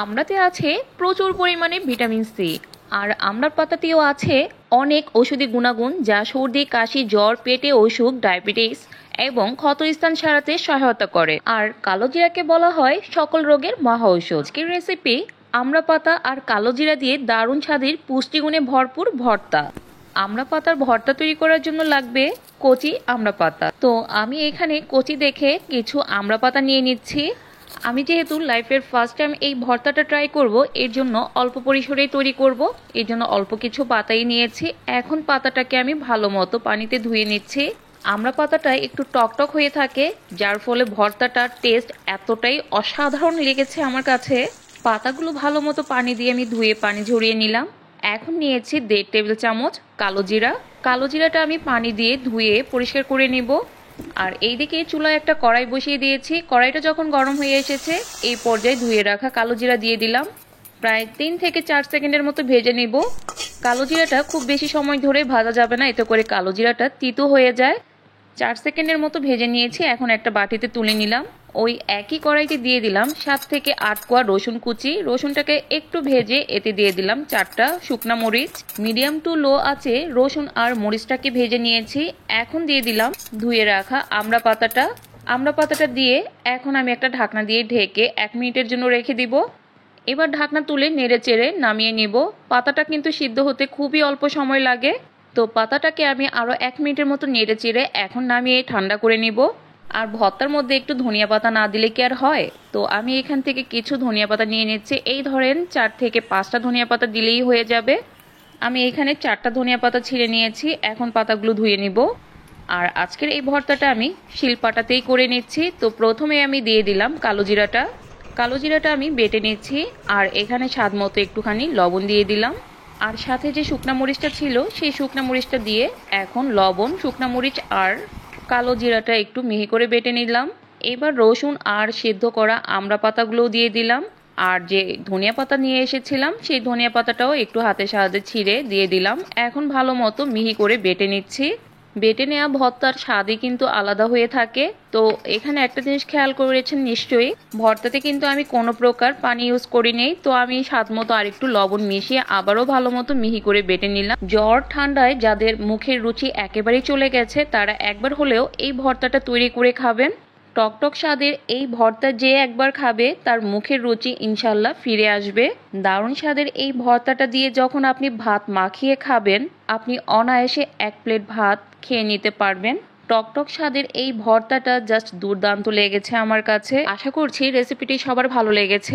আমড়াতে আছে প্রচুর পরিমাণে ভিটামিন সি। আর আমড়ার পাতাতেও আছে অনেক ঔষধি গুণাগুণ, যা সর্দি, কাশি, জ্বর, পেটে অসুখ, ডায়াবেটিস এবং ক্ষতস্থান সারাতে সহায়তা করে। আর কালো জিরাকে বলা হয় সকল রোগের মহা ঔষধ। আজকের রেসিপি আমড়া পাতা আর কালো জিরা দিয়ে দারুণ স্বাদের পুষ্টিগুণে ভরপুর ভর্তা। আমড়া পাতার ভর্তা তৈরি করার জন্য লাগবে কচি আমড়া পাতা। তো আমি এখানে কচি দেখে কিছু আমড়া পাতা নিয়ে নিচ্ছি। আমি যেহেতু লাইফের ফার্স্ট টাইম এই ভর্তাটা ট্রাই করব, এর জন্য অল্প পরিসরেই তৈরি করব, এর জন্য অল্প কিছু পাতাই নিয়েছি। এখন পাতাটাকে আমি ভালো মতো পানিতে ধুয়ে নিচ্ছি। আমড়া পাতাটা একটু টকটক হয়ে থাকে, যার ফলে ভর্তাটার টেস্ট এতটাই অসাধারণ লেগেছে আমার কাছে। পাতাগুলো ভালো মতো পানি দিয়ে আমি ধুয়ে পানি ঝরিয়ে নিলাম। এখন নিয়েছি 1.5 টেবিল চামচ কালো জিরা। কালো জিরাটা আমি পানি দিয়ে ধুয়ে পরিষ্কার করে নেব। আর এইদিকে চুলায় একটা কড়াই বসিয়ে দিয়েছি। কড়াইটা যখন গরম হয়ে এসেছে, এই পর্যায়ে ধুয়ে রাখা কালো জিরা দিয়ে দিলাম। প্রায় 3 থেকে 4 সেকেন্ডের মতো ভেজে নেব। কালো জিরাটা খুব বেশি সময় ধরে ভাজা যাবে না, এতে করে কালো জিরাটা তিতো হয়ে যায়। 4 সেকেন্ডের মতো ভেজে নিয়েছি। এখন একটা বাটিতে তুলে নিলাম। ওই একই কড়াইতে দিয়ে দিলাম 7 থেকে 8 কোয়া রসুন কুচি। রসুনটাকে একটু ভেজে এতে দিয়ে দিলাম 4টা শুকনা মরিচ। মিডিয়াম টু লো আছে রসুন আর মরিচটাকে ভেজে নিয়েছি। এখন দিয়ে দিলাম ধুয়ে রাখা আমড়া পাতাটা। আমড়া পাতাটা দিয়ে এখন আমি একটা ঢাকনা দিয়ে ঢেকে 1 মিনিটের জন্য রেখে দিব। এবার ঢাকনা তুলে নেড়ে চেড়ে নামিয়ে নিব। পাতাটা কিন্তু সিদ্ধ হতে খুবই অল্প সময় লাগে। তো পাতাটাকে আমি আরও 1 মিনিটের মতো নেড়ে চেড়ে এখন নামিয়ে ঠান্ডা করে নিব। আর ভর্তার মধ্যে একটু ধনিয়া পাতা না দিলে কি আর হয়? তো আমি এখান থেকে কিছু ধনিয়া পাতা নিয়ে নিচ্ছি। এই ধরেন 4 থেকে 5টা ধনিয়া পাতা দিলেই হয়ে যাবে। আমি এখানে 4টা ধনিয়া পাতা ছিঁড়ে নিয়েছি। এখন পাতাগুলো ধুয়ে নিব। আর আজকের এই ভর্তাটা আমি শিলপাটাতেই করে নিচ্ছি। তো প্রথমে আমি দিয়ে দিলাম কালো জিরাটা। কালো জিরাটা আমি বেটে নিচ্ছি। আর এখানে স্বাদ মতো একটুখানি লবণ দিয়ে দিলাম। আর সাথে যে শুকনা মরিচটা ছিল, সেই শুকনা মরিচটা দিয়ে এখন লবণ, শুকনা মরিচ আর কালো জিরাটা একটু মিহি করে বেটে নিলাম। এবার রসুন আর সেদ্ধ করা আমড়া পাতাগুলোও দিয়ে দিলাম। আর যে ধনিয়া পাতা নিয়ে এসেছিলাম, সেই ধনিয়া পাতাটাও একটু হাতের সাহায্যে ছিঁড়ে দিয়ে দিলাম। এখন ভালো মতো মিহি করে বেটে নিচ্ছি। বেটে নেওয়া ভর্তার স্বাদই কিন্তু আলাদা হয়ে থাকে। তো এখানে একটা জিনিস খেয়াল করেছেন নিশ্চয়ই, ভর্তাতে কিন্তু আমি কোনো প্রকার পানি ইউজ করিনি। তো আমি স্বাদ মতো আরেকটু লবণ মিশিয়ে আবারও ভালো মতো মিহি করে বেটে নিলাম। জ্বর ঠান্ডায় যাদের মুখের রুচি একেবারেই চলে গেছে, তারা একবার হলেও এই ভর্তাটা তৈরি করে খাবেন। টকটক স্বাদের এই ভর্তা যে একবার খাবে, তার মুখের রুচি ইনশাল্লাহ ফিরে আসবে। দারুণ স্বাদের এই ভর্তাটা দিয়ে যখন আপনি ভাত মাখিয়ে খাবেন, আপনি অনায়াসে 1 প্লেট ভাত খেয়ে নিতে পারবেন। টকটক স্বাদের এই ভর্তাটা জাস্ট দুর্দান্ত লেগেছে আমার কাছে। আশা করছি রেসিপিটি সবার ভালো লেগেছে।